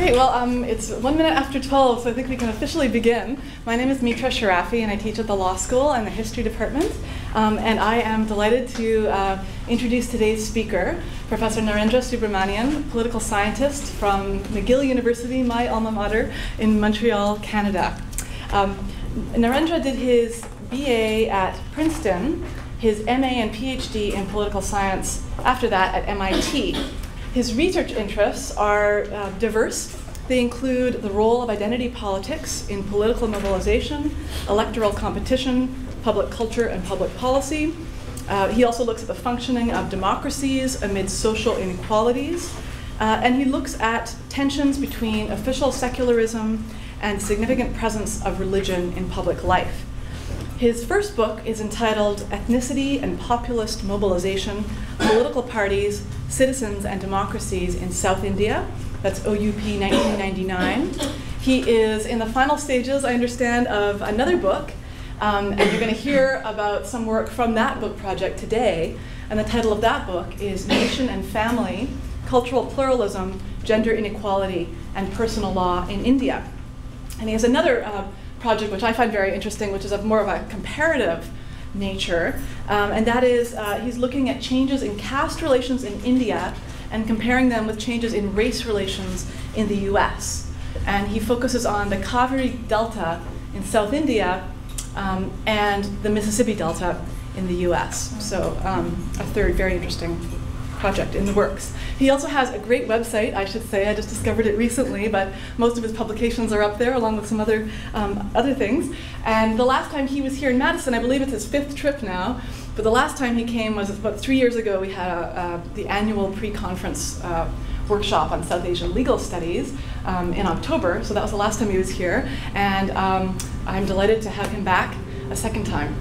Great, well, it's 1 minute after 12, so I think we can officially begin. My name is Mitra Sharafi, and I teach at the law school and the history department. And I am delighted to introduce today's speaker, Professor Narendra Subramanian, political scientist from McGill University, my alma mater, in Montreal, Canada. Narendra did his BA at Princeton, his MA and PhD in political science after that at MIT. His research interests are diverse. They include the role of identity politics in political mobilization, electoral competition, public culture, and public policy. He also looks at the functioning of democracies amid social inequalities. And he looks at tensions between official secularism and significant presence of religion in public life. His first book is entitled Ethnicity and Populist Mobilization, Political Parties, Citizens and Democracies in South India. That's OUP 1999. He is in the final stages, I understand, of another book. And you're going to hear about some work from that book project today. And the title of that book is Nation and Family, Cultural Pluralism, Gender Inequality, and Personal Law in India. And he has another project which I find very interesting, which is of more of a comparative nature, and that is he's looking at changes in caste relations in India and comparing them with changes in race relations in the US. And he focuses on the Kaveri Delta in South India and the Mississippi Delta in the US. So a third very interesting project in the works. He also has a great website, I should say. I just discovered it recently, but most of his publications are up there, along with some other things. And the last time he was here in Madison, I believe it's his 5th trip now, but the last time he came was about 3 years ago. We had the annual pre-conference workshop on South Asian legal studies in October, so that was the last time he was here. And I'm delighted to have him back a second time.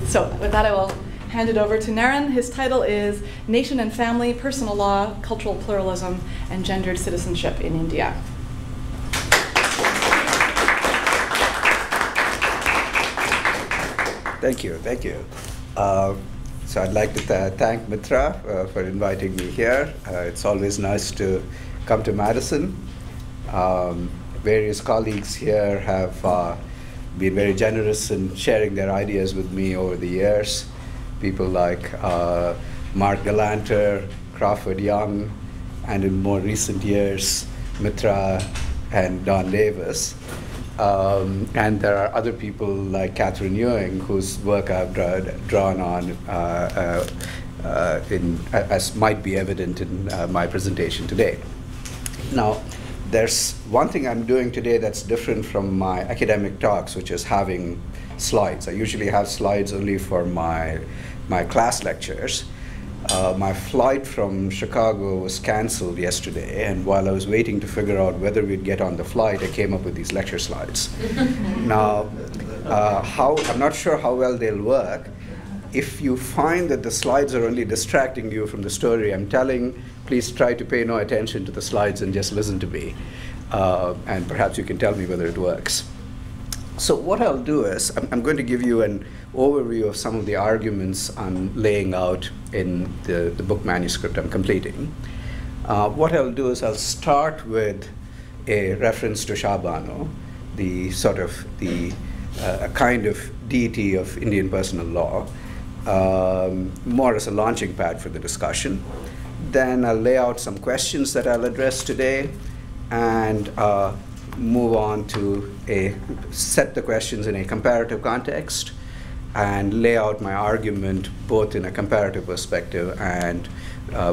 So with that, I will hand it over to Naren. His title is Nation and Family, Personal Law, Cultural Pluralism, and Gendered Citizenship in India. Thank you, thank you. So I'd like to thank Mitra for inviting me here. It's always nice to come to Madison. Various colleagues here have been very generous in sharing their ideas with me over the years. People like Mark Galanter, Crawford Young, and in more recent years, Mitra and Don Davis. And there are other people like Catherine Ewing, whose work I've drawn on as might be evident in my presentation today. Now, there's one thing I'm doing today that's different from my academic talks, which is having slides. I usually have slides only for my class lectures. My flight from Chicago was canceled yesterday, and while I was waiting to figure out whether we'd get on the flight, I came up with these lecture slides. Now, I'm not sure how well they'll work. If you find that the slides are only distracting you from the story I'm telling, please try to pay no attention to the slides and just listen to me. And perhaps you can tell me whether it works. So what I'll do is, I'm going to give you an overview of some of the arguments I'm laying out in the book manuscript I'm completing. What I'll do is I'll start with a reference to Shah Banu, a kind of deity of Indian personal law, more as a launching pad for the discussion. Then I'll lay out some questions that I'll address today, and move on to set the questions in a comparative context and lay out my argument both in a comparative perspective and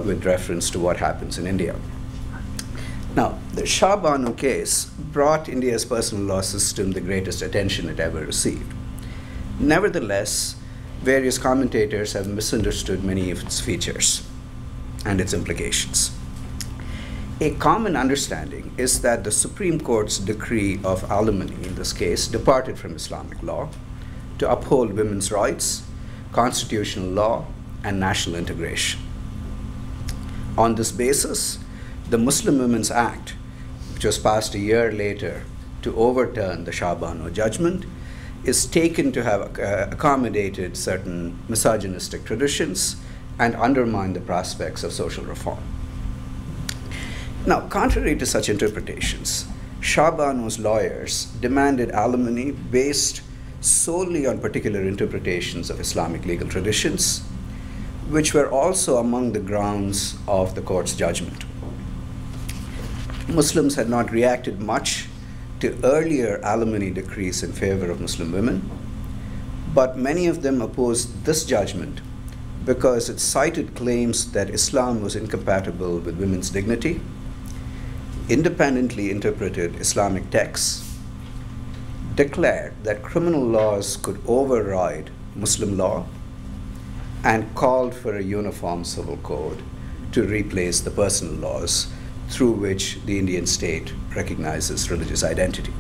with reference to what happens in India. Now, the Shah Banu case brought India's personal law system the greatest attention it ever received. Nevertheless, various commentators have misunderstood many of its features and its implications. A common understanding is that the Supreme Court's decree of alimony in this case departed from Islamic law to uphold women's rights, constitutional law, and national integration. On this basis, the Muslim Women's Act, which was passed a year later to overturn the Shah Banu judgment, is taken to have accommodated certain misogynistic traditions and undermine the prospects of social reform. Now, contrary to such interpretations, Shah Banu's lawyers demanded alimony based solely on particular interpretations of Islamic legal traditions, which were also among the grounds of the court's judgment. Muslims had not reacted much to earlier alimony decrees in favor of Muslim women, but many of them opposed this judgment because it cited claims that Islam was incompatible with women's dignity, independently interpreted Islamic texts, declared that criminal laws could override Muslim law, and called for a uniform civil code to replace the personal laws through which the Indian state recognizes religious identity.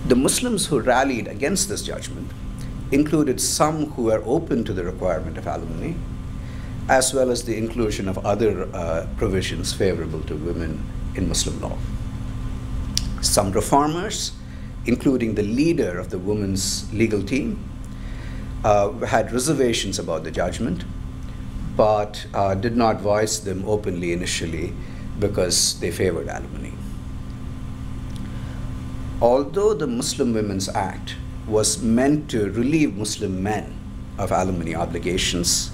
The Muslims who rallied against this judgment included some who were open to the requirement of alimony, as well as the inclusion of other provisions favorable to women in Muslim law. Some reformers, including the leader of the women's legal team, had reservations about the judgment, but did not voice them openly initially because they favored alimony. Although the Muslim Women's Act was meant to relieve Muslim men of alimony obligations,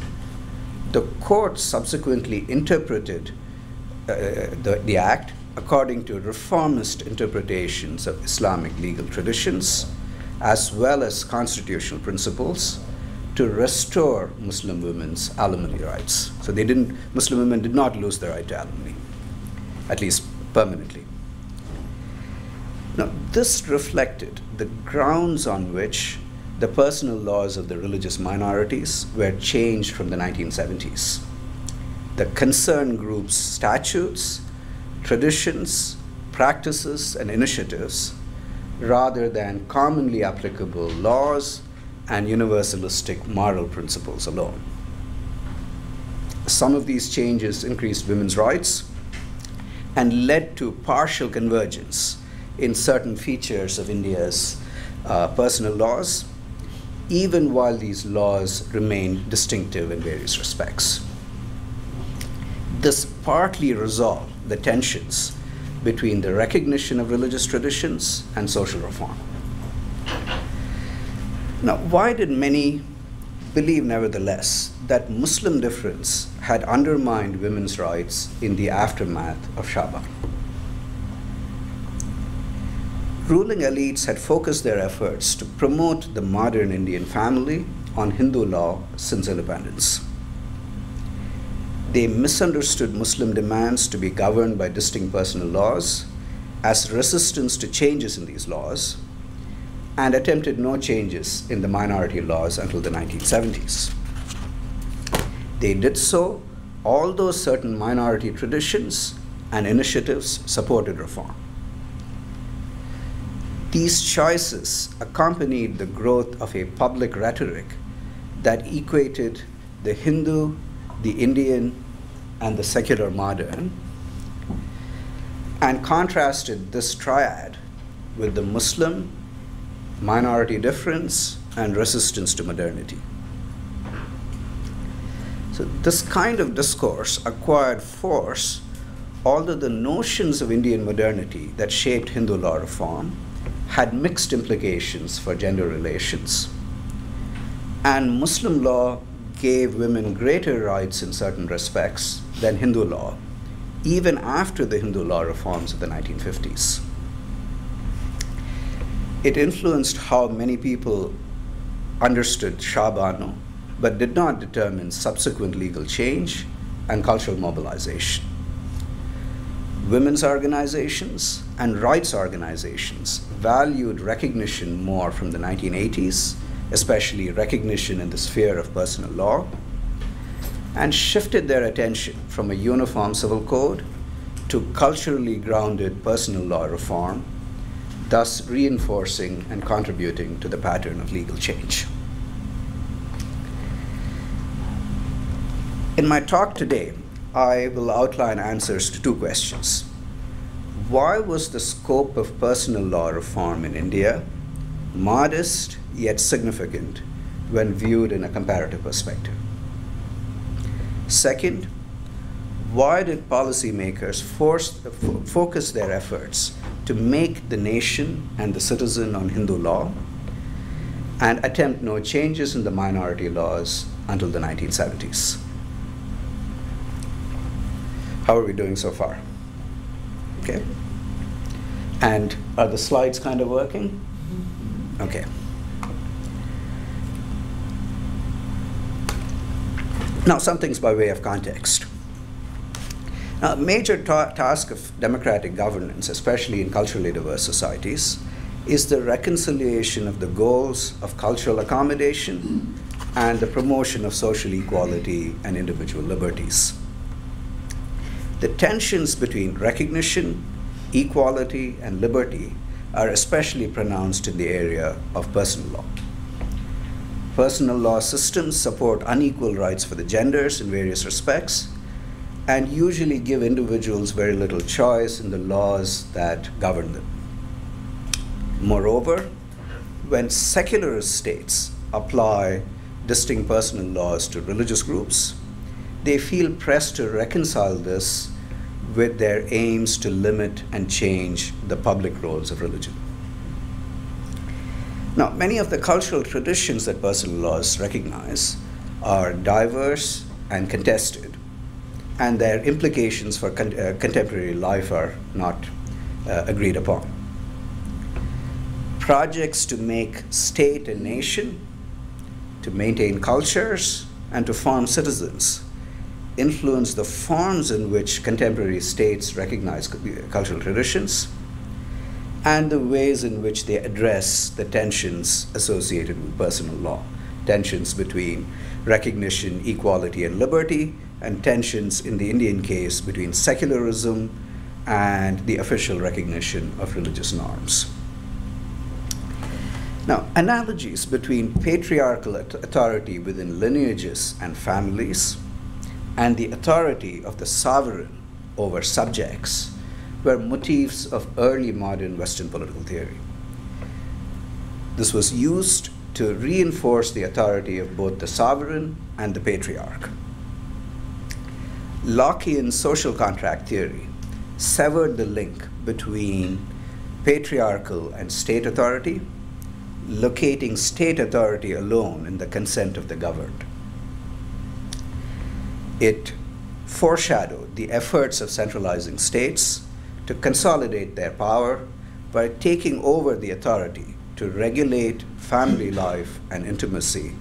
the court subsequently interpreted the act according to reformist interpretations of Islamic legal traditions, as well as constitutional principles, to restore Muslim women's alimony rights. So Muslim women did not lose their right to alimony, at least permanently. Now, this reflected the grounds on which the personal laws of the religious minorities were changed from the 1970s. The concerned groups' statutes, traditions, practices, and initiatives, rather than commonly applicable laws and universalistic moral principles alone. Some of these changes increased women's rights and led to partial convergence in certain features of India's personal laws, even while these laws remained distinctive in various respects. This partly resolved the tensions between the recognition of religious traditions and social reform. Now, why did many believe, nevertheless, that Muslim difference had undermined women's rights in the aftermath of Shah Banu? Ruling elites had focused their efforts to promote the modern Indian family on Hindu law since independence. They misunderstood Muslim demands to be governed by distinct personal laws as resistance to changes in these laws, and attempted no changes in the minority laws until the 1970s. They did so although certain minority traditions and initiatives supported reform. These choices accompanied the growth of a public rhetoric that equated the Hindu, the Indian, and the secular modern, and contrasted this triad with the Muslim, minority difference, and resistance to modernity. So this kind of discourse acquired force, although the notions of Indian modernity that shaped Hindu law reform had mixed implications for gender relations, and Muslim law gave women greater rights in certain respects than Hindu law, even after the Hindu law reforms of the 1950s. It influenced how many people understood Shah Banu, but did not determine subsequent legal change and cultural mobilization. Women's organizations and rights organizations valued recognition more from the 1980s, especially recognition in the sphere of personal law, and shifted their attention from a uniform civil code to culturally grounded personal law reform, thus reinforcing and contributing to the pattern of legal change. In my talk today, I will outline answers to two questions. Why was the scope of personal law reform in India modest yet significant when viewed in a comparative perspective? Second, why did policymakers focus their efforts to make the nation and the citizen on Hindu law and attempt no changes in the minority laws until the 1970s? How are we doing so far? Okay. And are the slides kind of working? Okay. Now, some things by way of context. Now, a major task of democratic governance, especially in culturally diverse societies, is the reconciliation of the goals of cultural accommodation and the promotion of social equality and individual liberties. The tensions between recognition, equality, and liberty are especially pronounced in the area of personal law. Personal law systems support unequal rights for the genders in various respects and usually give individuals very little choice in the laws that govern them. Moreover, when secularist states apply distinct personal laws to religious groups, they feel pressed to reconcile this with their aims to limit and change the public roles of religion. Now, many of the cultural traditions that personal laws recognize are diverse and contested, and their implications for contemporary life are not agreed upon. Projects to make state and nation, to maintain cultures, and to form citizens influence the forms in which contemporary states recognize cultural traditions and the ways in which they address the tensions associated with personal law, tensions between recognition, equality, and liberty, and tensions in the Indian case between secularism and the official recognition of religious norms. Now, analogies between patriarchal authority within lineages and families and the authority of the sovereign over subjects were motifs of early modern Western political theory. This was used to reinforce the authority of both the sovereign and the patriarch. Lockean social contract theory severed the link between patriarchal and state authority, locating state authority alone in the consent of the governed. It foreshadowed the efforts of centralizing states to consolidate their power by taking over the authority to regulate family life and intimacy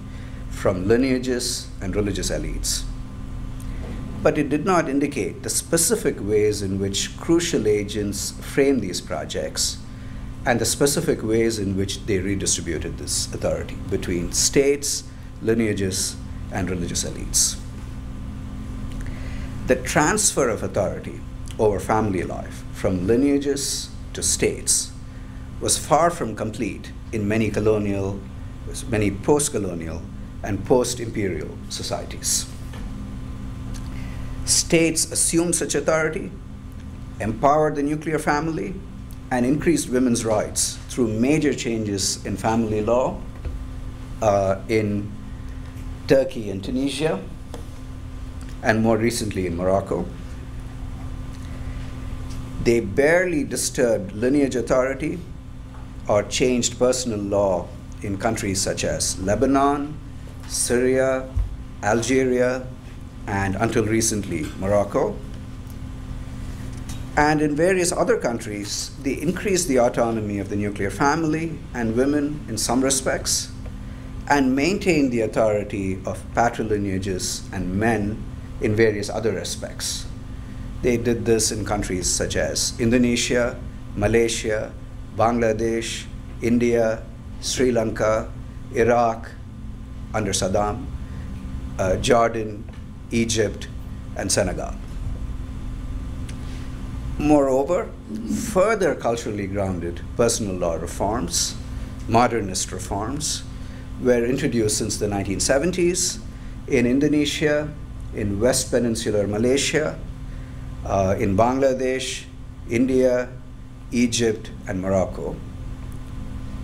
from lineages and religious elites. But it did not indicate the specific ways in which crucial agents frame these projects and the specific ways in which they redistributed this authority between states, lineages, and religious elites. The transfer of authority over family life from lineages to states was far from complete in many colonial, many post-colonial, and post-imperial societies. States assumed such authority, empowered the nuclear family, and increased women's rights through major changes in family law in Turkey and Tunisia, and more recently in Morocco. They barely disturbed lineage authority or changed personal law in countries such as Lebanon, Syria, Algeria, and until recently, Morocco. And in various other countries, they increased the autonomy of the nuclear family and women in some respects, and maintained the authority of patrilineages and men in various other aspects. They did this in countries such as Indonesia, Malaysia, Bangladesh, India, Sri Lanka, Iraq under Saddam, Jordan, Egypt, and Senegal. Moreover, further culturally grounded personal law reforms, modernist reforms, were introduced since the 1970s in Indonesia, in West Peninsular Malaysia, in Bangladesh, India, Egypt, and Morocco.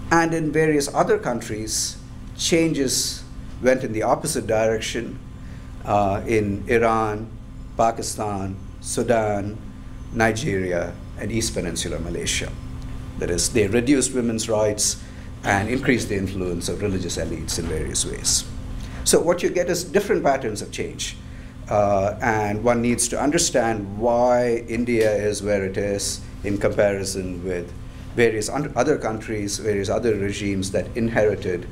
And in various other countries, changes went in the opposite direction in Iran, Pakistan, Sudan, Nigeria, and East Peninsular Malaysia. That is, they reduced women's rights and increased the influence of religious elites in various ways. So what you get is different patterns of change. And one needs to understand why India is where it is in comparison with various other countries, various other regimes that inherited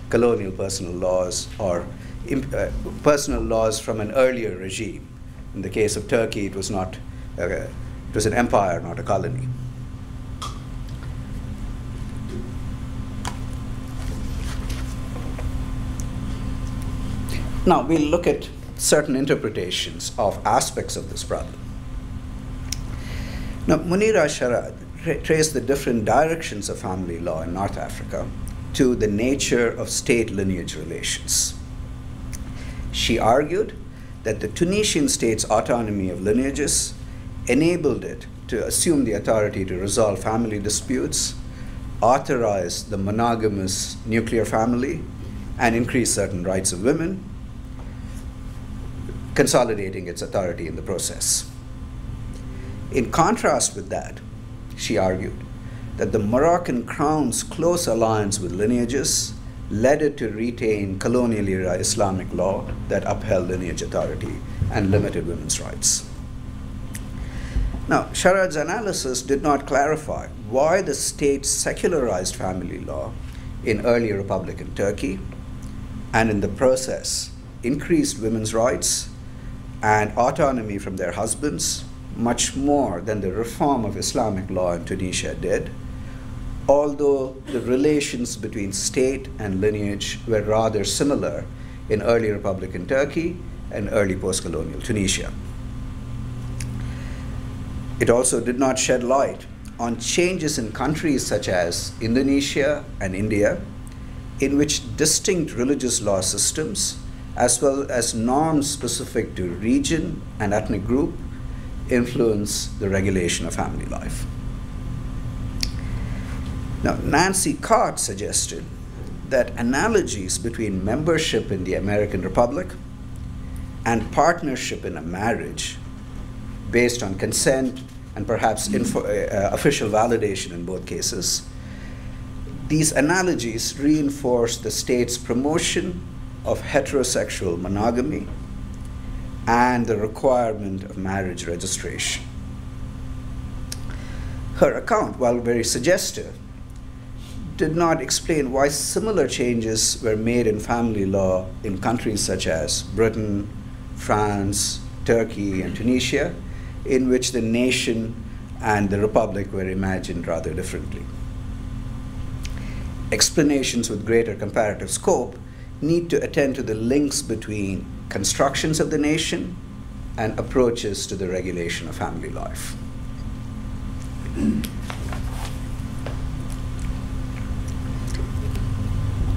colonial personal laws or personal laws from an earlier regime. In the case of Turkey, it was not, it was an empire, not a colony. Now we'll look at certain interpretations of aspects of this problem. Now Munira Sharad traced the different directions of family law in North Africa to the nature of state lineage relations. She argued that the Tunisian state's autonomy of lineages enabled it to assume the authority to resolve family disputes, authorize the monogamous nuclear family, and increase certain rights of women, consolidating its authority in the process. In contrast with that, she argued that the Moroccan crown's close alliance with lineages led it to retain colonial era Islamic law that upheld lineage authority and limited women's rights. Now, Sharad's analysis did not clarify why the state secularized family law in early Republican Turkey and in the process increased women's rights and autonomy from their husbands much more than the reform of Islamic law in Tunisia did, although the relations between state and lineage were rather similar in early Republican Turkey and early post-colonial Tunisia. It also did not shed light on changes in countries such as Indonesia and India, in which distinct religious law systems, as well as norms specific to region and ethnic group, influence the regulation of family life. Now, Nancy Cott suggested that analogies between membership in the American Republic and partnership in a marriage based on consent and perhaps official validation in both cases, these analogies reinforce the state's promotion of heterosexual monogamy and the requirement of marriage registration. Her account, while very suggestive, did not explain why similar changes were made in family law in countries such as Britain, France, Turkey, and Tunisia, in which the nation and the republic were imagined rather differently. Explanations with greater comparative scope need to attend to the links between constructions of the nation and approaches to the regulation of family life.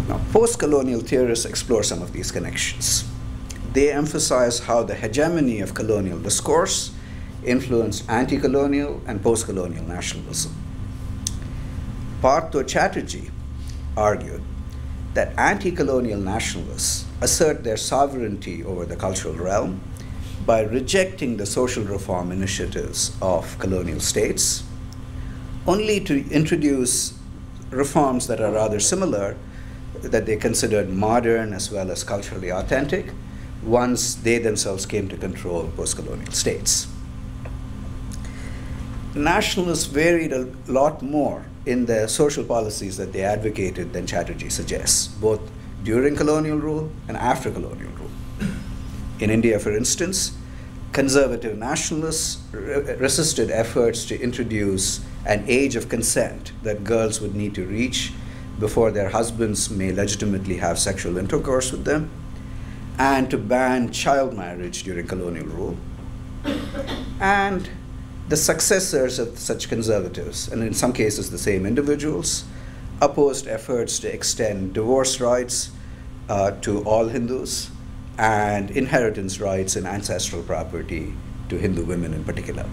Now, post-colonial theorists explore some of these connections. They emphasize how the hegemony of colonial discourse influenced anti-colonial and post-colonial nationalism. Partho Chatterjee argued that anti-colonial nationalists assert their sovereignty over the cultural realm by rejecting the social reform initiatives of colonial states, only to introduce reforms that are rather similar, that they considered modern as well as culturally authentic, once they themselves came to control post-colonial states. Nationalists varied a lot more in the social policies that they advocated than Chatterjee suggests, both during colonial rule and after colonial rule. In India, for instance, conservative nationalists resisted efforts to introduce an age of consent that girls would need to reach before their husbands may legitimately have sexual intercourse with them, and to ban child marriage during colonial rule. And the successors of such conservatives, and in some cases the same individuals, opposed efforts to extend divorce rights to all Hindus and inheritance rights and ancestral property to Hindu women in particular.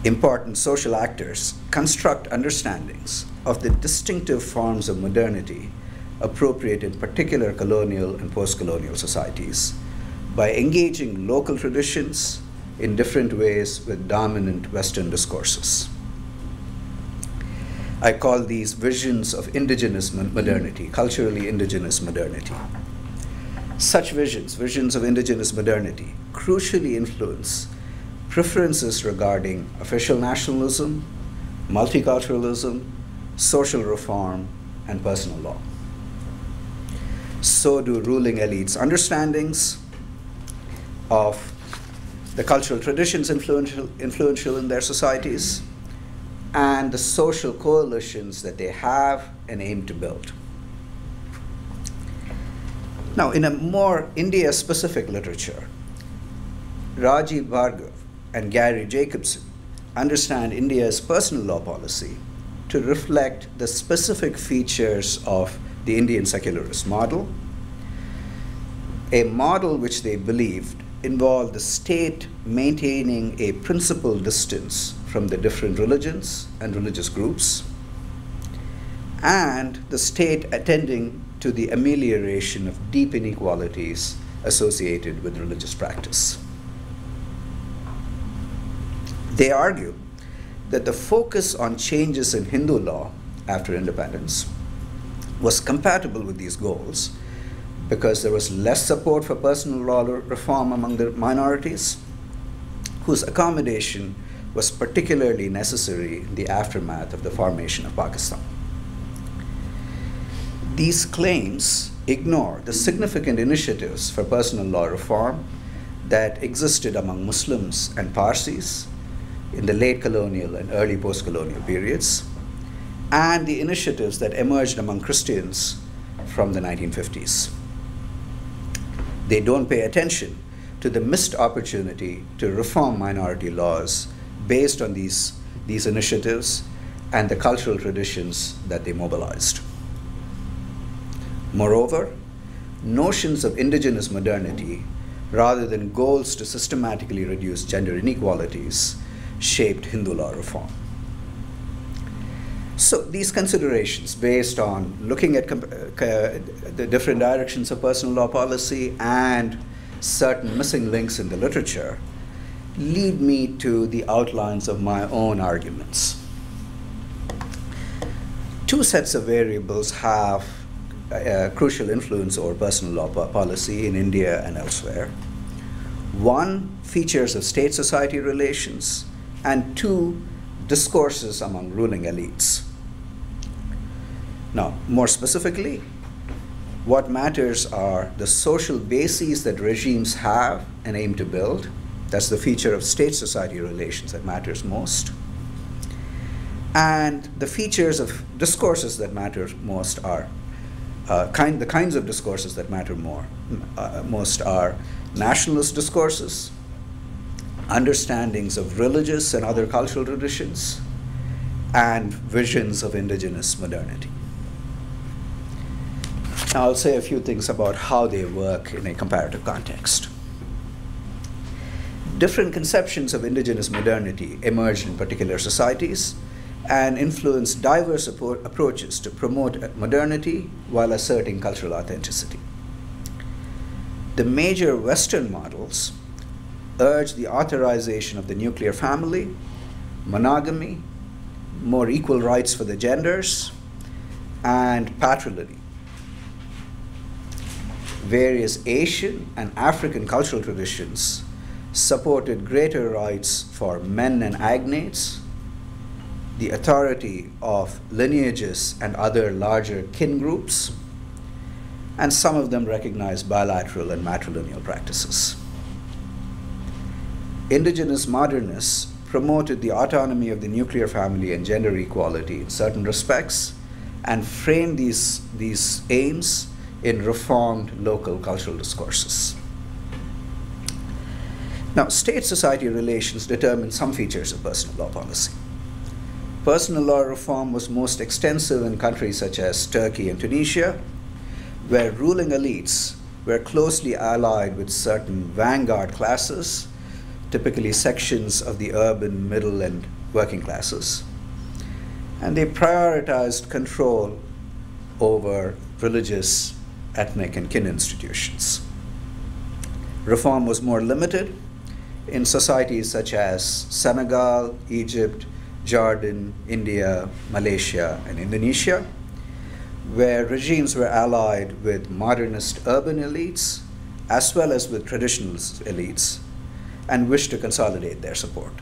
Important social actors construct understandings of the distinctive forms of modernity appropriate in particular colonial and post-colonial societies, by engaging local traditions in different ways with dominant Western discourses. I call these visions of indigenous modernity, culturally indigenous modernity. Such visions of indigenous modernity, crucially influence preferences regarding official nationalism, multiculturalism, social reform, and personal law. So do ruling elites' understandings of the cultural traditions influential in their societies, and the social coalitions that they have and aim to build. Now, in a more India-specific literature, Rajiv Bhargav and Gary Jacobson understand India's personal law policy to reflect the specific features of the Indian secularist model, a model which they believed involved the state maintaining a principled distance from the different religions and religious groups, and the state attending to the amelioration of deep inequalities associated with religious practice. They argue that the focus on changes in Hindu law after independence was compatible with these goals because there was less support for personal law reform among the minorities, whose accommodation was particularly necessary in the aftermath of the formation of Pakistan. These claims ignore the significant initiatives for personal law reform that existed among Muslims and Parsis in the late colonial and early post-colonial periods, and the initiatives that emerged among Christians from the 1950s. They don't pay attention to the missed opportunity to reform minority laws based on these initiatives and the cultural traditions that they mobilized. Moreover, notions of indigenous modernity, rather than goals to systematically reduce gender inequalities, shaped Hindu law reform. So these considerations, based on looking at the different directions of personal law policy and certain missing links in the literature, lead me to the outlines of my own arguments. Two sets of variables have crucial influence over personal law policy in India and elsewhere. One, features of state-society relations, and two, discourses among ruling elites. Now, more specifically, what matters are the social bases that regimes have and aim to build. That's the feature of state-society relations that matters most. And the features of discourses that matter most are, the kinds of discourses that matter most are nationalist discourses, understandings of religious and other cultural traditions, and visions of indigenous modernity. Now, I'll say a few things about how they work in a comparative context. Different conceptions of indigenous modernity emerged in particular societies and influenced diverse approaches to promote modernity while asserting cultural authenticity. The major Western models urge the authorization of the nuclear family, monogamy, more equal rights for the genders, and patrility. Various Asian and African cultural traditions supported greater rights for men and agnates, the authority of lineages and other larger kin groups, and some of them recognized bilateral and matrilineal practices. Indigenous modernists promoted the autonomy of the nuclear family and gender equality in certain respects and framed these aims in reformed local cultural discourses. Now, state-society relations determine some features of personal law policy. Personal law reform was most extensive in countries such as Turkey and Tunisia, where ruling elites were closely allied with certain vanguard classes, typically sections of the urban, middle, and working classes. And they prioritized control over religious, ethnic, and kin institutions. Reform was more limited in societies such as Senegal, Egypt, Jordan, India, Malaysia, and Indonesia, where regimes were allied with modernist urban elites as well as with traditionalist elites and wished to consolidate their support.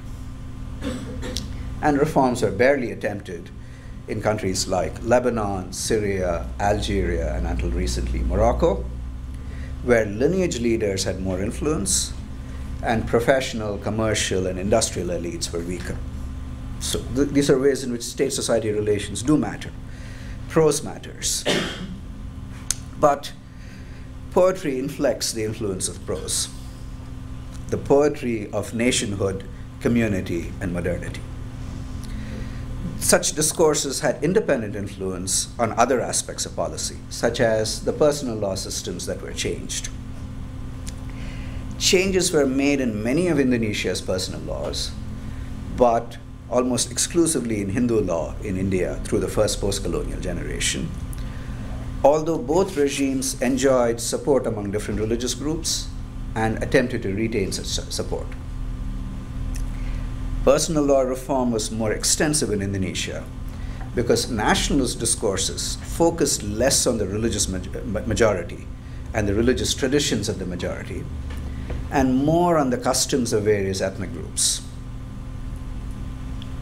And reforms were barely attempted in countries like Lebanon, Syria, Algeria, and until recently Morocco, where lineage leaders had more influence and professional, commercial, and industrial elites were weaker. So these are ways in which state-society relations do matter. Prose matters. But poetry inflects the influence of prose, the poetry of nationhood, community, and modernity. Such discourses had independent influence on other aspects of policy, such as the personal law systems that were changed. Changes were made in many of Indonesia's personal laws, but almost exclusively in Hindu law in India through the first post-colonial generation. Although both regimes enjoyed support among different religious groups and attempted to retain such support. Personal law reform was more extensive in Indonesia because nationalist discourses focused less on the religious majority and the religious traditions of the majority, and more on the customs of various ethnic groups.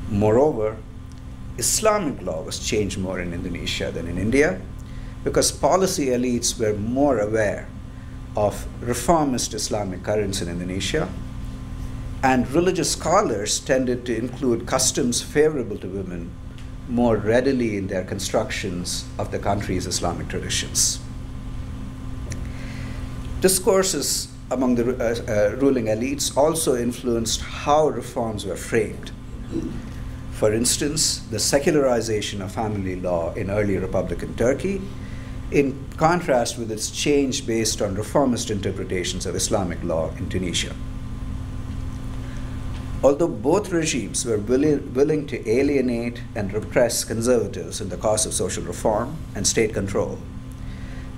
Moreover, Islamic law was changed more in Indonesia than in India because policy elites were more aware of reformist Islamic currents in Indonesia, and religious scholars tended to include customs favorable to women more readily in their constructions of the country's Islamic traditions. Discourses among the ruling elites also influenced how reforms were framed. For instance, the secularization of family law in early Republican Turkey, in contrast with its change based on reformist interpretations of Islamic law in Tunisia. Although both regimes were willing to alienate and repress conservatives in the cause of social reform and state control,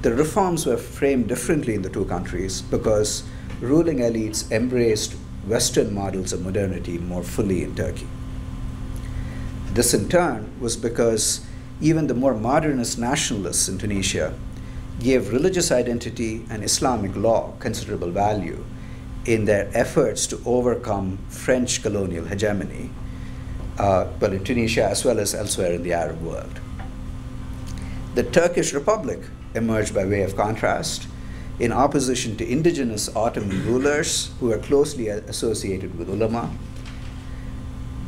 the reforms were framed differently in the two countries because ruling elites embraced Western models of modernity more fully in Turkey. This in turn was because even the more modernist nationalists in Tunisia gave religious identity and Islamic law considerable value in their efforts to overcome French colonial hegemony, but in Tunisia as well as elsewhere in the Arab world. The Turkish Republic emerged by way of contrast in opposition to indigenous Ottoman rulers who were closely associated with ulama.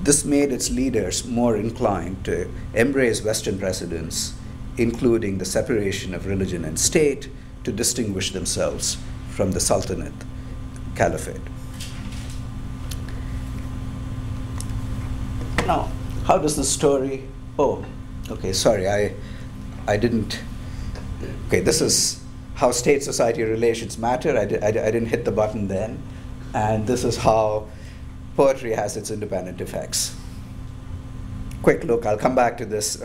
This made its leaders more inclined to embrace Western precedents, including the separation of religion and state, to distinguish themselves from the Sultanate Caliphate. Now, how does the story, I didn't, this is how state-society relations matter. I didn't hit the button then. And this is how poetry has its independent effects. Quick look, I'll come back to this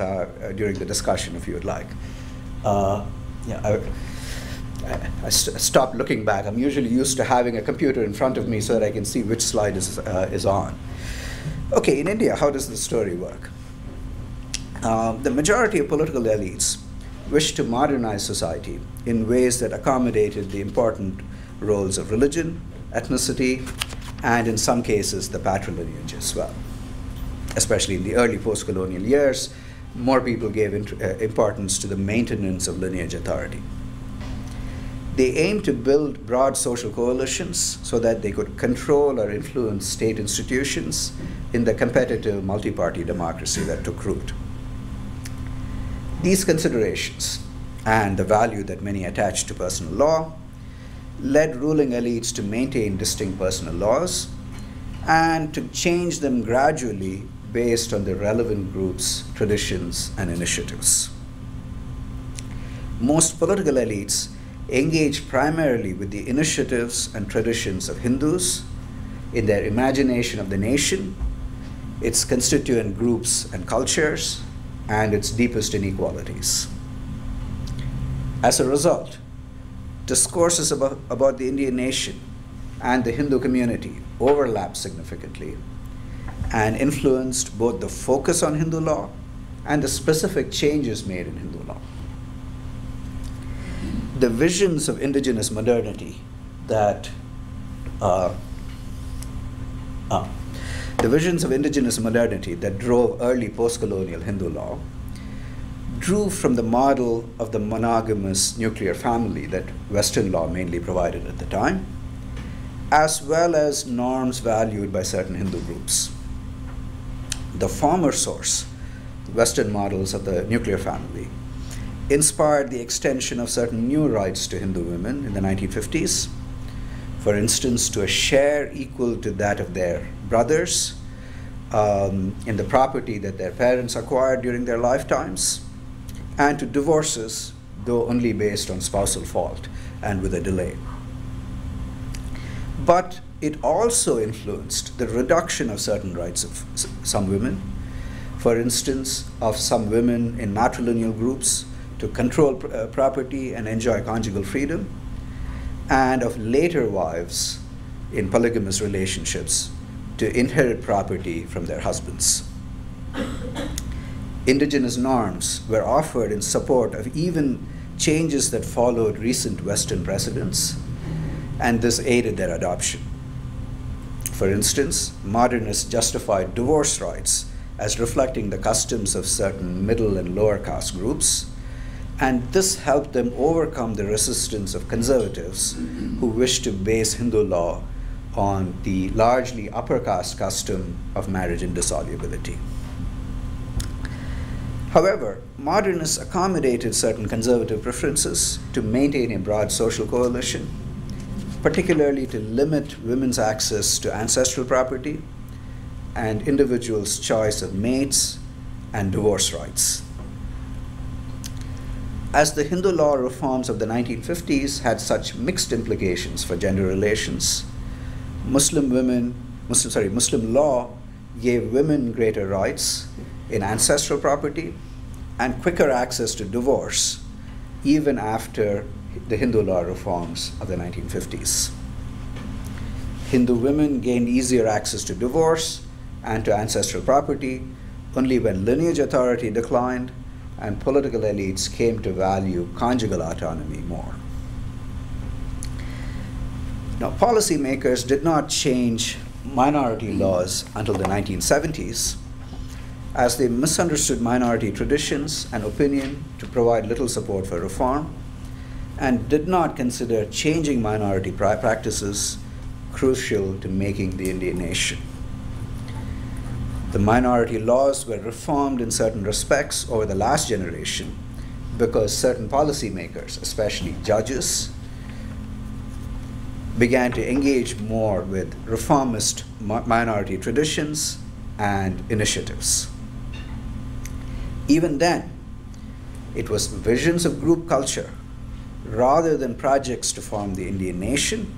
during the discussion if you would like. I stopped looking back. I'm usually used to having a computer in front of me so that I can see which slide is on. Okay, in India, how does the story work? The majority of political elites wished to modernize society in ways that accommodated the important roles of religion, ethnicity, and in some cases, the patrilineage as well. Especially in the early post-colonial years, more people gave importance to the maintenance of lineage authority. They aimed to build broad social coalitions so that they could control or influence state institutions in the competitive multi-party democracy that took root. These considerations and the value that many attach to personal law led ruling elites to maintain distinct personal laws and to change them gradually based on the relevant groups, traditions, and initiatives. Most political elites engage primarily with the initiatives and traditions of Hindus in their imagination of the nation, its constituent groups and cultures, and its deepest inequalities. As a result, discourses about the Indian nation and the Hindu community overlap significantly and influenced both the focus on Hindu law and the specific changes made in Hindu law. The visions of indigenous modernity that drove early post-colonial Hindu law drew from the model of the monogamous nuclear family that Western law mainly provided at the time, as well as norms valued by certain Hindu groups. The former source, Western models of the nuclear family, inspired the extension of certain new rights to Hindu women in the 1950s, for instance, to a share equal to that of their brothers in the property that their parents acquired during their lifetimes, and to divorces, though only based on spousal fault and with a delay. But it also influenced the reduction of certain rights of some women, for instance, of some women in matrilineal groups to control property and enjoy conjugal freedom, and of later wives in polygamous relationships to inherit property from their husbands. Indigenous norms were offered in support of even changes that followed recent Western precedents, and this aided their adoption. For instance, modernists justified divorce rights as reflecting the customs of certain middle and lower caste groups, and this helped them overcome the resistance of conservatives who wished to base Hindu law on the largely upper caste custom of marriage indissolubility. However, modernists accommodated certain conservative preferences to maintain a broad social coalition, particularly to limit women's access to ancestral property and individuals' choice of mates and divorce rights. As the Hindu law reforms of the 1950s had such mixed implications for gender relations, Muslim law gave women greater rights in ancestral property and quicker access to divorce, even after the Hindu law reforms of the 1950s. Hindu women gained easier access to divorce and to ancestral property only when lineage authority declined and political elites came to value conjugal autonomy more. Now, policymakers did not change minority laws until the 1970s, as they misunderstood minority traditions and opinion to provide little support for reform, and did not consider changing minority practices crucial to making the Indian nation. The minority laws were reformed in certain respects over the last generation because certain policymakers, especially judges, began to engage more with reformist minority traditions and initiatives. Even then, it was visions of group culture rather than projects to form the Indian nation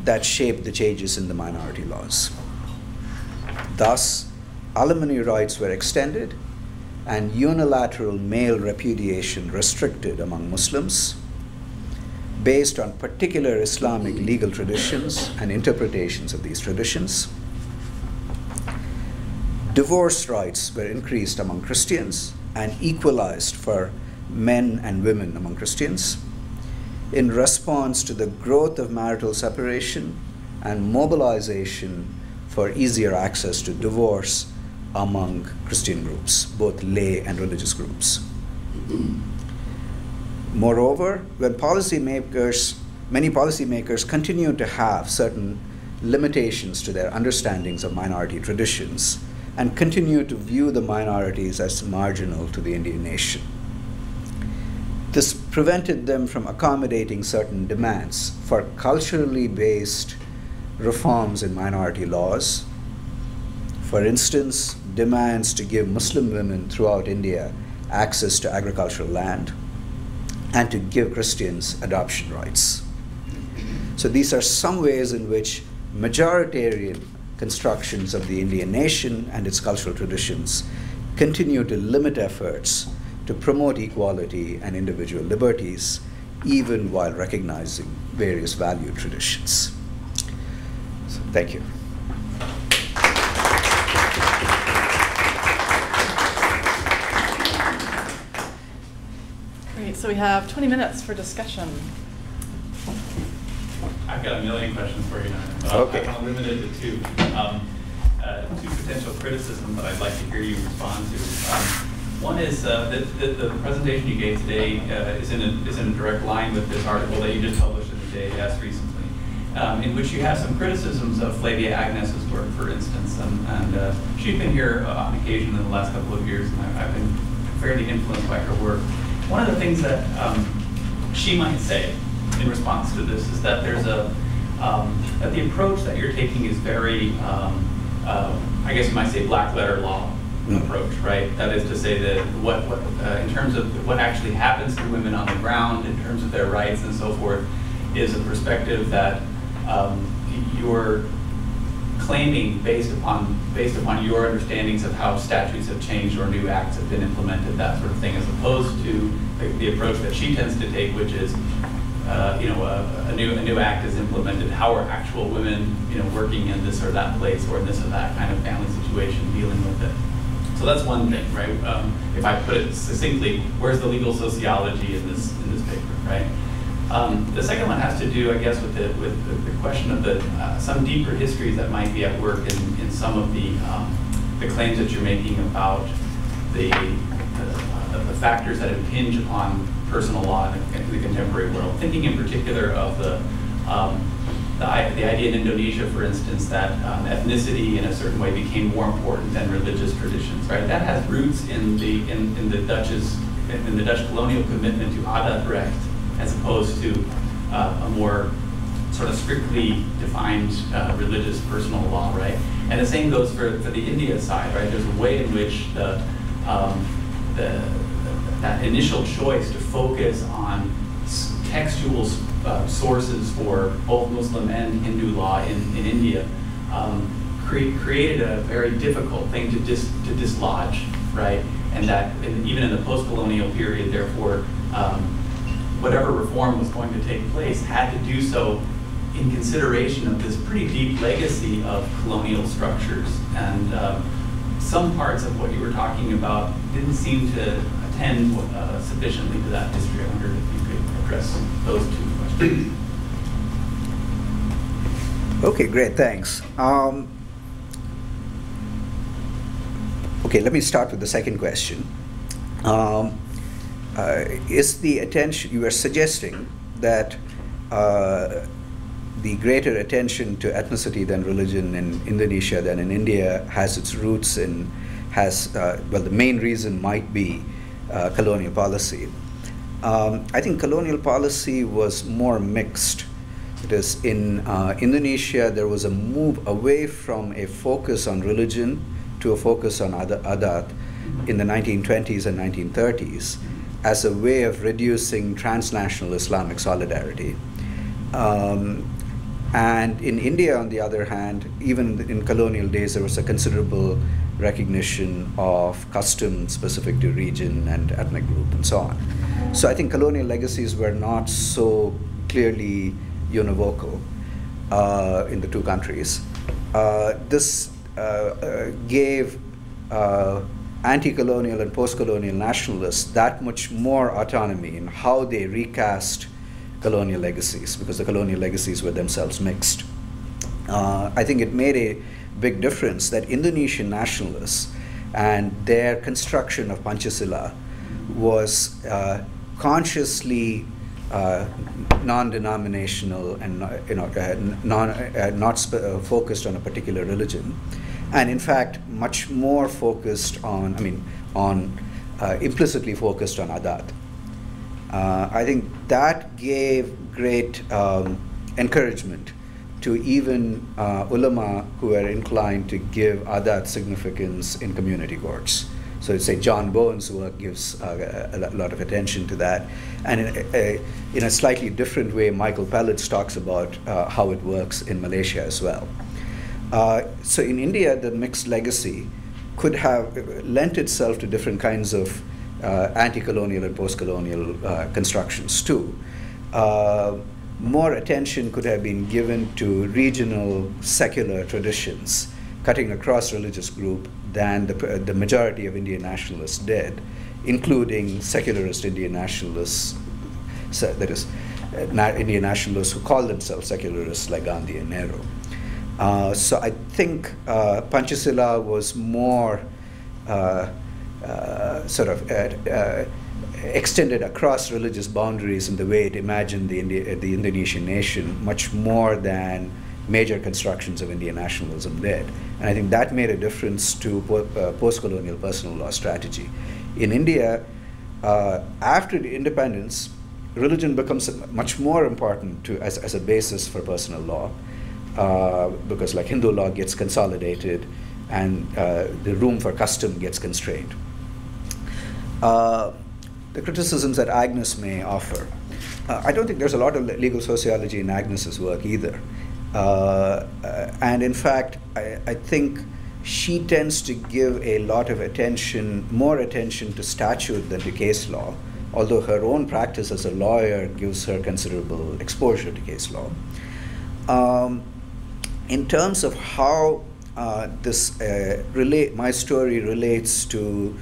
that shaped the changes in the minority laws. Thus, alimony rights were extended and unilateral male repudiation restricted among Muslims based on particular Islamic legal traditions and interpretations of these traditions. Divorce rights were increased among Christians and equalized for men and women among Christians in response to the growth of marital separation and mobilization for easier access to divorce among Christian groups, both lay and religious groups. Moreover, when many policymakers continued to have certain limitations to their understandings of minority traditions and continued to view the minorities as marginal to the Indian nation. This prevented them from accommodating certain demands for culturally based reforms in minority laws. For instance, demands to give Muslim women throughout India access to agricultural land and to give Christians adoption rights. So these are some ways in which majoritarian constructions of the Indian nation and its cultural traditions continue to limit efforts to promote equality and individual liberties, even while recognizing various value traditions. Thank you. Great, so we have 20 minutes for discussion. I've got a million questions for you now, but Okay. I'm limited to two. Two potential criticisms that I'd like to hear you respond to. One is that the presentation you gave today is in a direct line with this article that you just published in the JAS recently, in which you have some criticisms of Flavia Agnes's work, for instance, and she's been here on occasion in the last couple of years, and I've been fairly influenced by her work. One of the things that she might say in response to this is that there's that the approach that you're taking is very, I guess you might say, black letter law approach, right? That is to say that what in terms of what actually happens to women on the ground, in terms of their rights and so forth, is a perspective that you're claiming based upon your understandings of how statutes have changed or new acts have been implemented, that sort of thing, as opposed to the approach that she tends to take, which is a new act is implemented. How are actual women, working in this or that place or in this or that kind of family situation, dealing with it? So that's one thing, right? If I put it succinctly, where's the legal sociology in this paper, right? The second one has to do, I guess, with the question of some deeper histories that might be at work in some of the claims that you're making about the factors that impinge upon personal law in the contemporary world. Thinking in particular of the idea in Indonesia, for instance, that ethnicity in a certain way became more important than religious traditions. Right? That has roots in the Dutch colonial commitment to adat recht, as opposed to a more sort of strictly defined religious personal law, right? And the same goes for the India side, right? There's a way in which that initial choice to focus on textual sources for both Muslim and Hindu law in India created a very difficult thing to dislodge, right? And that even in the post-colonial period, therefore, whatever reform was going to take place had to do so in consideration of this pretty deep legacy of colonial structures. And some parts of what you were talking about didn't seem to attend sufficiently to that history. I wondered if you could address those two questions. Okay, great, thanks. Okay, let me start with the second question. Is the attention, you are suggesting that the greater attention to ethnicity than religion in Indonesia than in India has its roots in, well, the main reason might be colonial policy. I think colonial policy was more mixed. It is in Indonesia, there was a move away from a focus on religion to a focus on adat in the 1920s and 1930s as a way of reducing transnational Islamic solidarity. And in India, on the other hand, even in colonial days, there was a considerable recognition of customs specific to region and ethnic group and so on. So I think colonial legacies were not so clearly univocal in the two countries. This gave anti-colonial and post-colonial nationalists that much more autonomy in how they recast colonial legacies, because the colonial legacies were themselves mixed. I think it made a big difference that Indonesian nationalists and their construction of Pancasila was consciously non-denominational and not focused on a particular religion, and in fact much more focused on, implicitly focused on adat. I think that gave great encouragement to even ulama who are inclined to give adat significance in community courts. So it's say John Bowen's work gives a lot of attention to that. And in a slightly different way, Michael Pellet's talks about how it works in Malaysia as well. So in India, the mixed legacy could have lent itself to different kinds of anti-colonial and post-colonial constructions too. more attention could have been given to regional secular traditions cutting across religious group than the majority of Indian nationalists did, including secularist Indian nationalists, so that is, Indian nationalists who call themselves secularists like Gandhi and Nehru. So I think Panchasila was more extended across religious boundaries in the way it imagined the Indonesian nation, much more than major constructions of Indian nationalism did. And I think that made a difference to post-colonial personal law strategy. In India, after the independence, religion becomes much more important as a basis for personal law, because like Hindu law gets consolidated and the room for custom gets constrained. The criticisms that Agnes may offer. I don't think there's a lot of legal sociology in Agnes's work either. And in fact, I think she tends to give a lot of attention, more attention to statute than to case law, although her own practice as a lawyer gives her considerable exposure to case law. In terms of how my story relates to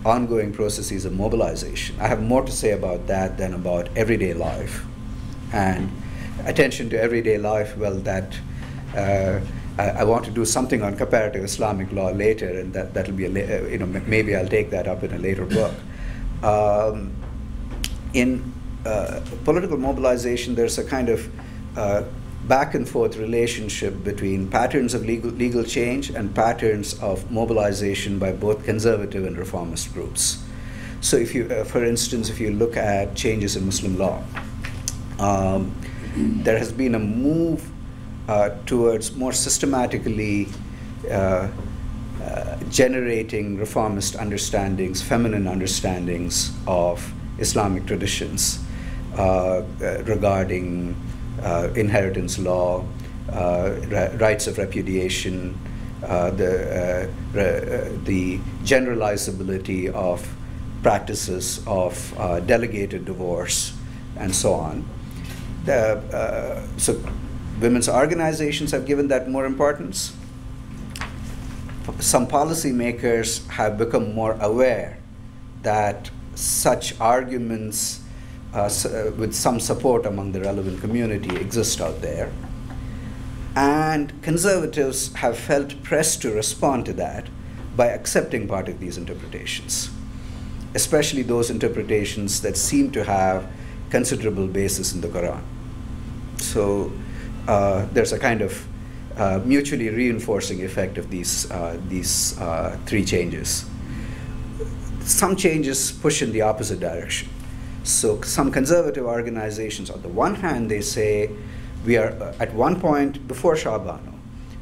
ongoing processes of mobilization, I have more to say about that than about everyday life. And attention to everyday life, well, that I want to do something on comparative Islamic law later, and that'll be maybe I'll take that up in a later book. In political mobilization, there's a kind of back and forth relationship between patterns of legal change and patterns of mobilization by both conservative and reformist groups. So if you, for instance, if you look at changes in Muslim law, there has been a move towards more systematically generating reformist understandings, feminine understandings of Islamic traditions regarding inheritance law, rights of repudiation, the generalizability of practices of delegated divorce, and so on. So women's organizations have given that more importance. Some policymakers have become more aware that such arguments with some support among the relevant community exist out there. And conservatives have felt pressed to respond to that by accepting part of these interpretations, especially those interpretations that seem to have considerable basis in the Quran. So there's a kind of mutually reinforcing effect of these three changes. Some changes push in the opposite direction. So some conservative organizations, on the one hand, they say, we are, at one point before Shah Bano,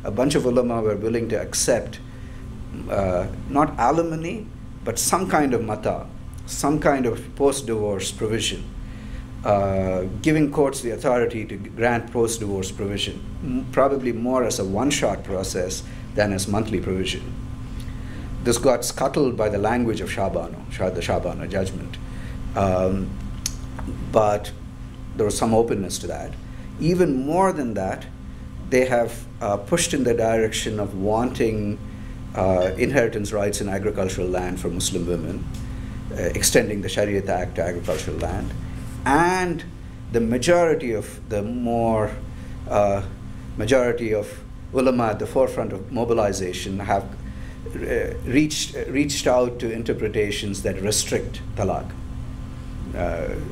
a bunch of ulama were willing to accept not alimony, but some kind of mata, some kind of post-divorce provision, giving courts the authority to grant post-divorce provision, probably more as a one-shot process than as monthly provision. This got scuttled by the language of the Shah Bano judgment. But there was some openness to that. Even more than that, they have pushed in the direction of wanting inheritance rights in agricultural land for Muslim women, extending the Shariat Act to agricultural land. And the majority of majority of ulama at the forefront of mobilization have reached out to interpretations that restrict talaq,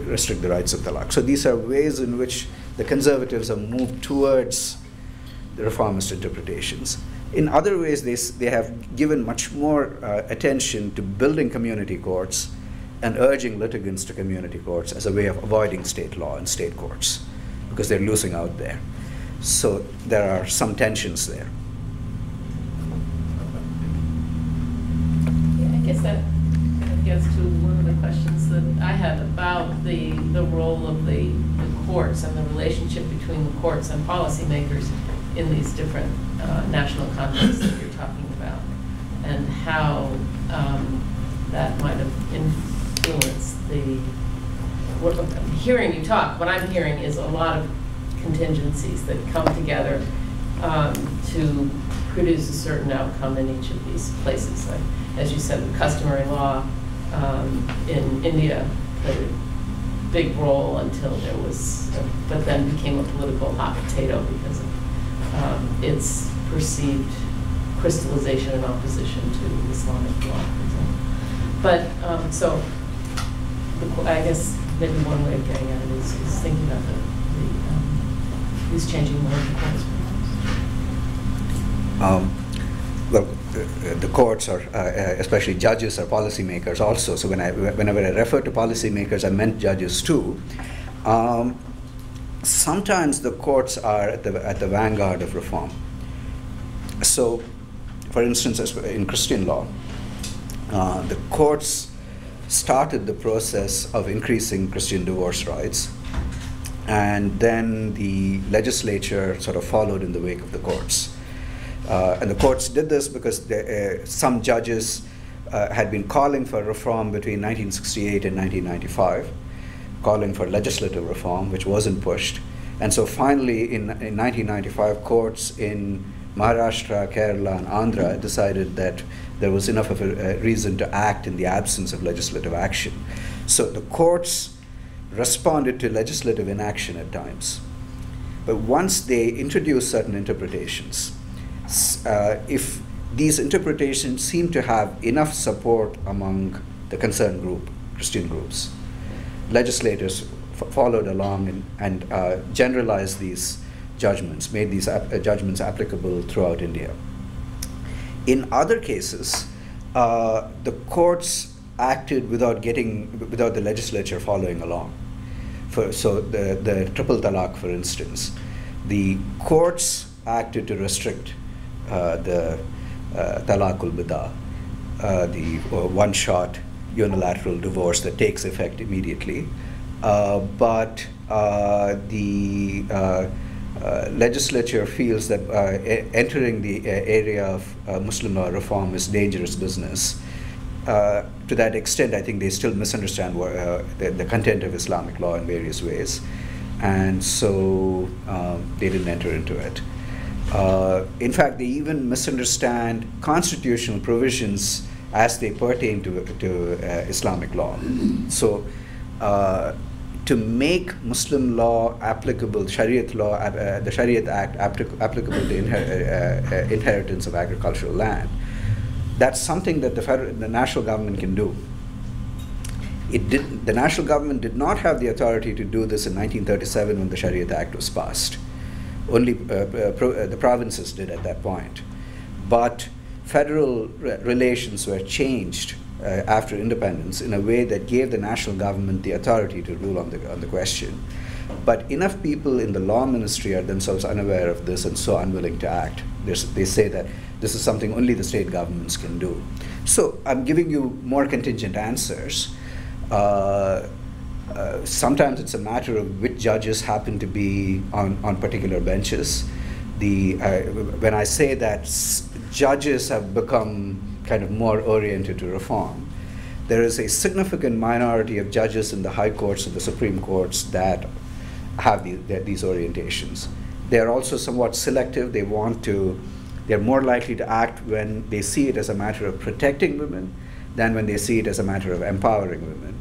restrict the rights of talaq. So these are ways in which the conservatives have moved towards the reformist interpretations. In other ways, they have given much more attention to building community courts and urging litigants to community courts as a way of avoiding state law and state courts, because they're losing out there. So there are some tensions there. Yeah, I guess that gets to one of the questions that I had about the role of the courts and the relationship between the courts and policymakers in these different national contexts that you're talking about, and how that might have influenced the hearing you talk, what I'm hearing is a lot of contingencies that come together to produce a certain outcome in each of these places. Like, as you said, the customary law in India played a big role until there was, but then became a political hot potato because of its perceived crystallization in opposition to Islamic law, for example. But so, I guess maybe one way of getting at it is thinking about these changing moral courts. Well, the courts are, especially judges, are policymakers also. So whenever I refer to policymakers, I meant judges too. Sometimes the courts are at the vanguard of reform. So, for instance, in Christian law, the courts started the process of increasing Christian divorce rights, and then the legislature sort of followed in the wake of the courts. And the courts did this because some judges had been calling for reform between 1968 and 1995, calling for legislative reform, which wasn't pushed. And so finally, in 1995, courts in Maharashtra, Kerala, and Andhra decided that there was enough of a reason to act in the absence of legislative action. So the courts responded to legislative inaction at times. But once they introduced certain interpretations, if these interpretations seem to have enough support among the concerned group, Christian groups, legislators followed along and generalized these judgments, made these judgments applicable throughout India. In other cases, the courts acted without the legislature following along. So the triple talaq, for instance, the courts acted to restrict the talaqul bida, the one-shot unilateral divorce that takes effect immediately, but the legislature feels that entering the area of Muslim law reform is dangerous business. To that extent, I think they still misunderstand the content of Islamic law in various ways, and so they didn't enter into it. In fact, they even misunderstand constitutional provisions as they pertain to Islamic law. So, to make Muslim law applicable, Shariat law, the Shariat Act applicable to inheritance of agricultural land, that's something that the national government can do. The national government did not have the authority to do this in 1937 when the Shariat Act was passed. Only the provinces did at that point. But federal relations were changed after independence in a way that gave the national government the authority to rule on the question. But enough people in the law ministry are themselves unaware of this and so unwilling to act. They say that this is something only the state governments can do. So I'm giving you more contingent answers. Sometimes it's a matter of which judges happen to be on particular benches. When I say that judges have become kind of more oriented to reform, there is a significant minority of judges in the high courts and the Supreme Courts that have these orientations. They're also somewhat selective. They're more likely to act when they see it as a matter of protecting women than when they see it as a matter of empowering women.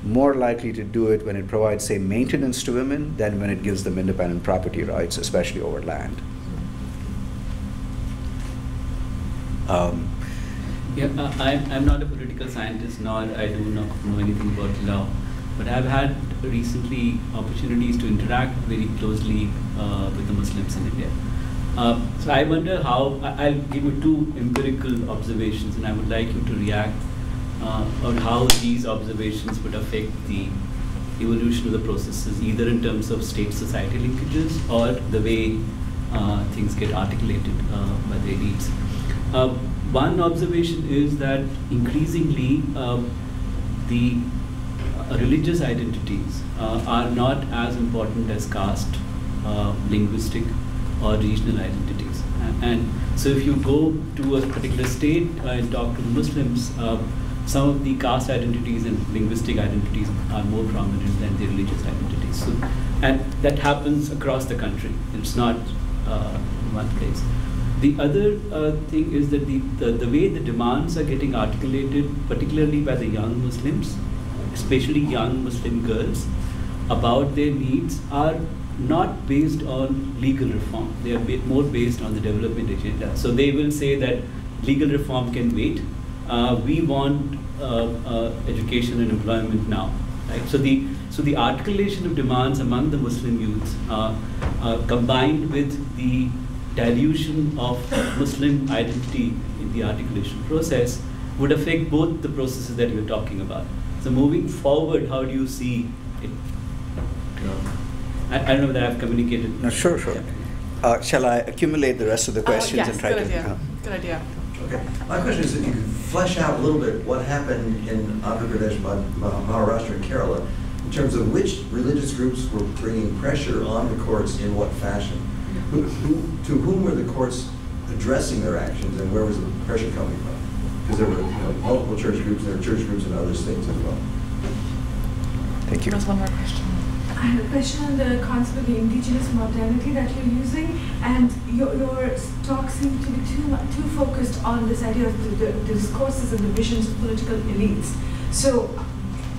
More likely to do it when it provides, say, maintenance to women than when it gives them independent property rights, especially over land. I'm not a political scientist, nor I do not know anything about law, but I've had recently opportunities to interact very closely with the Muslims in India. So I wonder how, I'll give you two empirical observations, and I would like you to react on how these observations would affect the evolution of the processes, either in terms of state-society linkages or the way things get articulated by the elites. One observation is that increasingly the religious identities are not as important as caste, linguistic, or regional identities. And so if you go to a particular state and talk to the Muslims, some of the caste identities and linguistic identities are more prominent than the religious identities. So, and that happens across the country. It's not one place. The other thing is that the way the demands are getting articulated, particularly by the young Muslims, especially young Muslim girls, about their needs are not based on legal reform. They are more based on the development agenda. So they will say that legal reform can wait. We want education and employment now. Right? So the articulation of demands among the Muslim youths, combined with the dilution of Muslim identity in the articulation process, would affect both the processes that you're talking about. So moving forward, how do you see it? I don't know whether I've communicated. No, sure. Shall I accumulate the rest of the questions yes, and try good to? idea. Good idea. Okay. My question is if you could flesh out a little bit what happened in Andhra Pradesh, Maharashtra, and Kerala in terms of which religious groups were bringing pressure on the courts in what fashion. To whom were the courts addressing their actions, and where was the pressure coming from? Because there were multiple church groups, and there were church groups in other states as well. Thank you. There's one more question. I have a question on the concept of the indigenous modernity that you're using, and your talk seems to be too focused on this idea of the discourses and the visions of political elites. So,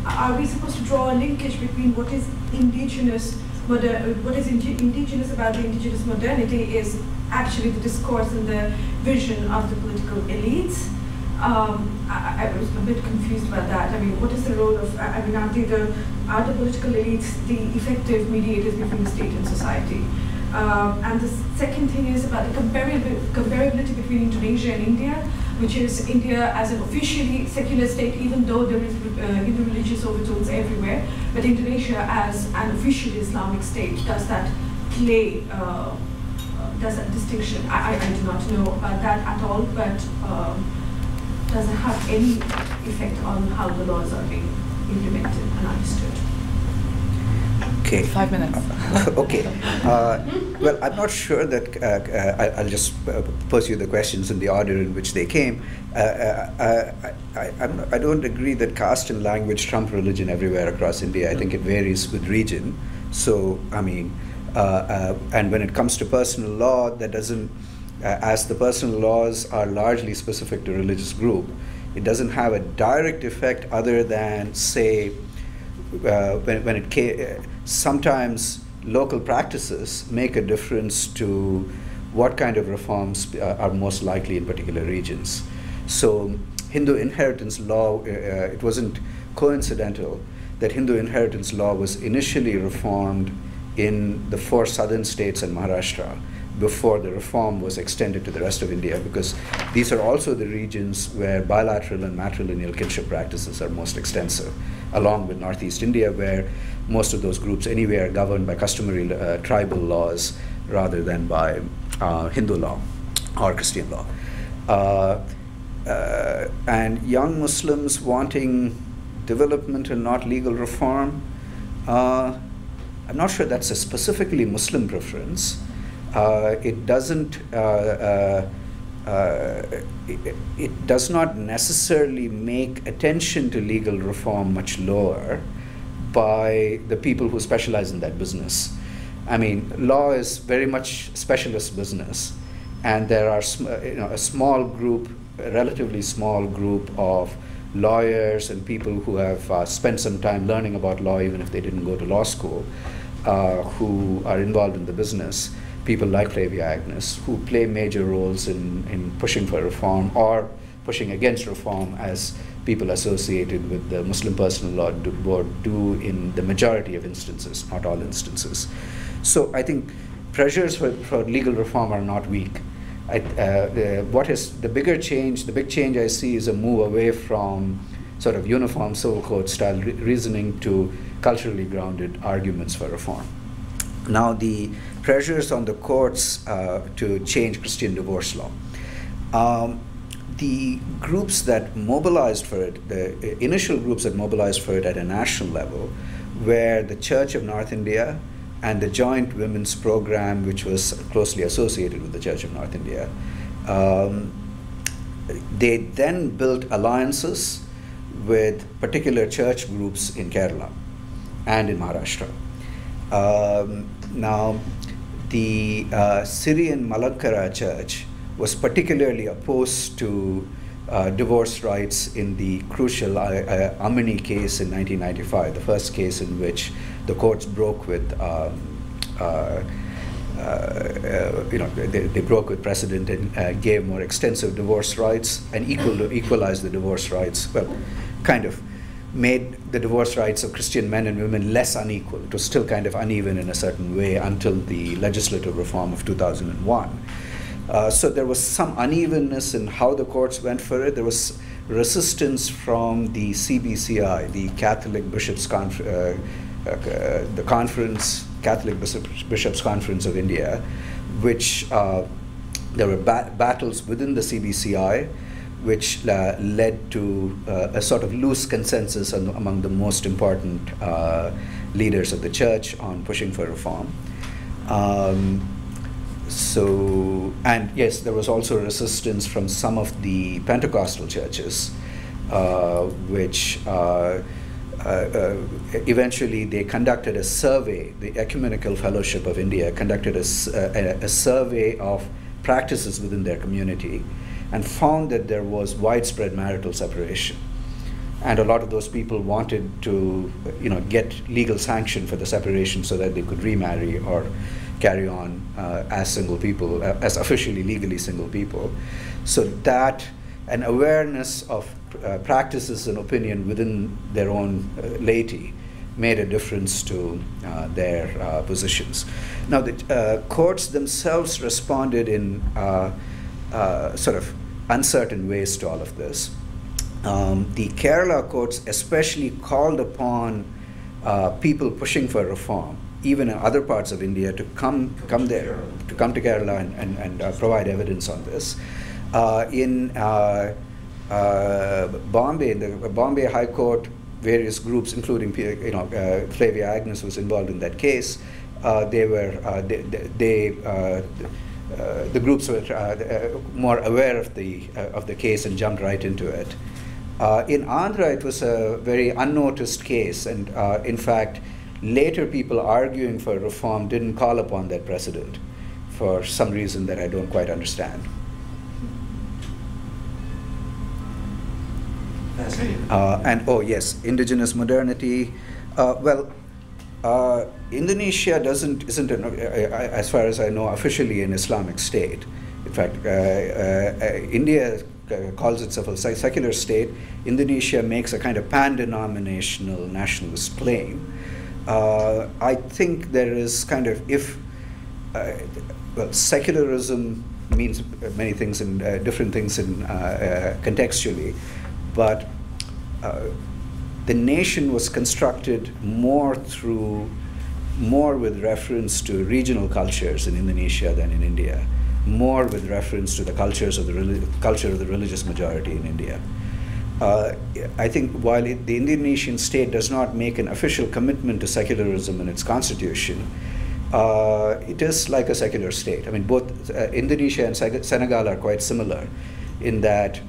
are we supposed to draw a linkage between what is indigenous? What is indigenous about the indigenous modernity is actually the discourse and the vision of the political elites. I was a bit confused about that. I mean, what is the role of, are the political elites the effective mediators between the state and society? And the second thing is about the comparability between Indonesia and India, which is India as an officially secular state, even though there is Hindu religious overtones everywhere, but Indonesia as an officially Islamic state, does that play, does that distinction? I do not know about that at all, but does it have any effect on how the laws are being implemented and understood? Okay. 5 minutes. Okay. Well, I'm not sure that I'll just pursue the questions in the order in which they came. I don't agree that caste and language trump religion everywhere across India. I think it varies with region. So, I mean, and when it comes to personal law, that doesn't, as the personal laws are largely specific to religious group, it doesn't have a direct effect other than, say, when it came, sometimes local practices make a difference to what kind of reforms are most likely in particular regions. So Hindu inheritance law, it wasn't coincidental that Hindu inheritance law was initially reformed in the 4 southern states and Maharashtra before the reform was extended to the rest of India, because these are also the regions where bilateral and matrilineal kinship practices are most extensive, along with Northeast India, where most of those groups anyway are governed by customary tribal laws rather than by Hindu law or Christian law. And young Muslims wanting development and not legal reform, I'm not sure that's a specifically Muslim preference. It doesn't. It does not necessarily make attention to legal reform much lower by the people who specialize in that business. I mean, law is very much specialist business, and there are a small group, a relatively small group of lawyers and people who have spent some time learning about law, even if they didn't go to law school, who are involved in the business. People like Flavia Agnes, who play major roles in pushing for reform or pushing against reform, as people associated with the Muslim Personal Law Board do in the majority of instances, not all instances. So I think pressures for legal reform are not weak. What is the bigger change, the big change I see is a move away from sort of uniform civil code style reasoning to culturally grounded arguments for reform. Now, the pressures on the courts to change Christian divorce law. The groups that mobilized for it, the initial groups that mobilized for it at a national level, were the Church of North India and the Joint Women's Program, which was closely associated with the Church of North India. They then built alliances with particular church groups in Kerala and in Maharashtra. Now, the Syrian Malankara Church was particularly opposed to divorce rights in the crucial Amini case in 1995, the first case in which the courts broke with, they broke with precedent and gave more extensive divorce rights and equalized the divorce rights. Well, kind of made the divorce rights of Christian men and women less unequal. It was still kind of uneven in a certain way until the legislative reform of 2001. So there was some unevenness in how the courts went for it. There was resistance from the CBCI, the Catholic Bishops' Conference, the conference, Catholic Bishops' Conference of India, which there were battles within the CBCI, which led to a sort of loose consensus among the most important leaders of the church on pushing for reform. And yes, there was also resistance from some of the Pentecostal churches, which eventually they conducted a survey. The Ecumenical Fellowship of India conducted a survey of practices within their community and found that there was widespread marital separation. And a lot of those people wanted to, get legal sanction for the separation so that they could remarry or carry on as single people, as officially legally single people. So that an awareness of practices and opinion within their own laity made a difference to their positions. Now, the courts themselves responded in sort of uncertain ways to all of this. The Kerala courts especially called upon people pushing for reform, even in other parts of India, to come to Kerala and provide evidence on this. In Bombay, the Bombay High Court, various groups, including Flavia Agnes was involved in that case. The groups were more aware of the case and jumped right into it. In Andhra, it was a very unnoticed case, and in fact, later people arguing for reform didn't call upon that precedent for some reason that I don't quite understand. And oh yes, indigenous modernity. Indonesia isn't as far as I know, officially an Islamic state. In fact, India calls itself a secular state. Indonesia makes a kind of pan-denominational nationalist claim. I think there is kind of, secularism means many things and different things contextually, but the nation was constructed more with reference to regional cultures in Indonesia than in India, more with reference to the culture of the religious majority in India. I think while the Indonesian state does not make an official commitment to secularism in its constitution, it is like a secular state. I mean, both Indonesia and Senegal are quite similar in that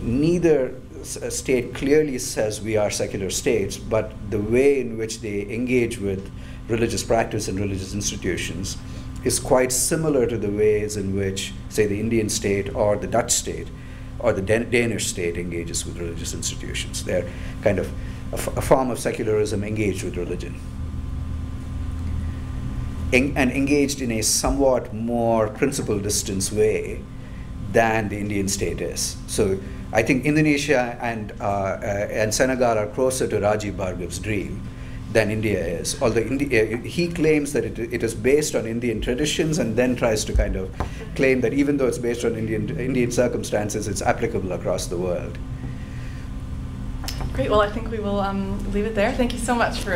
neither state clearly says we are secular states, but the way in which they engage with religious practice and religious institutions is quite similar to the ways in which, say, the Indian state or the Dutch state or the Danish state engages with religious institutions. They're kind of a form of secularism engaged with religion. And engaged in a somewhat more principle distance way than the Indian state is. So I think Indonesia and Senegal are closer to Rajiv Bhargav's dream than India is. Although he claims that it is based on Indian traditions and then tries to kind of claim that even though it's based on Indian circumstances, it's applicable across the world. Great, well I think we will leave it there. Thank you so much for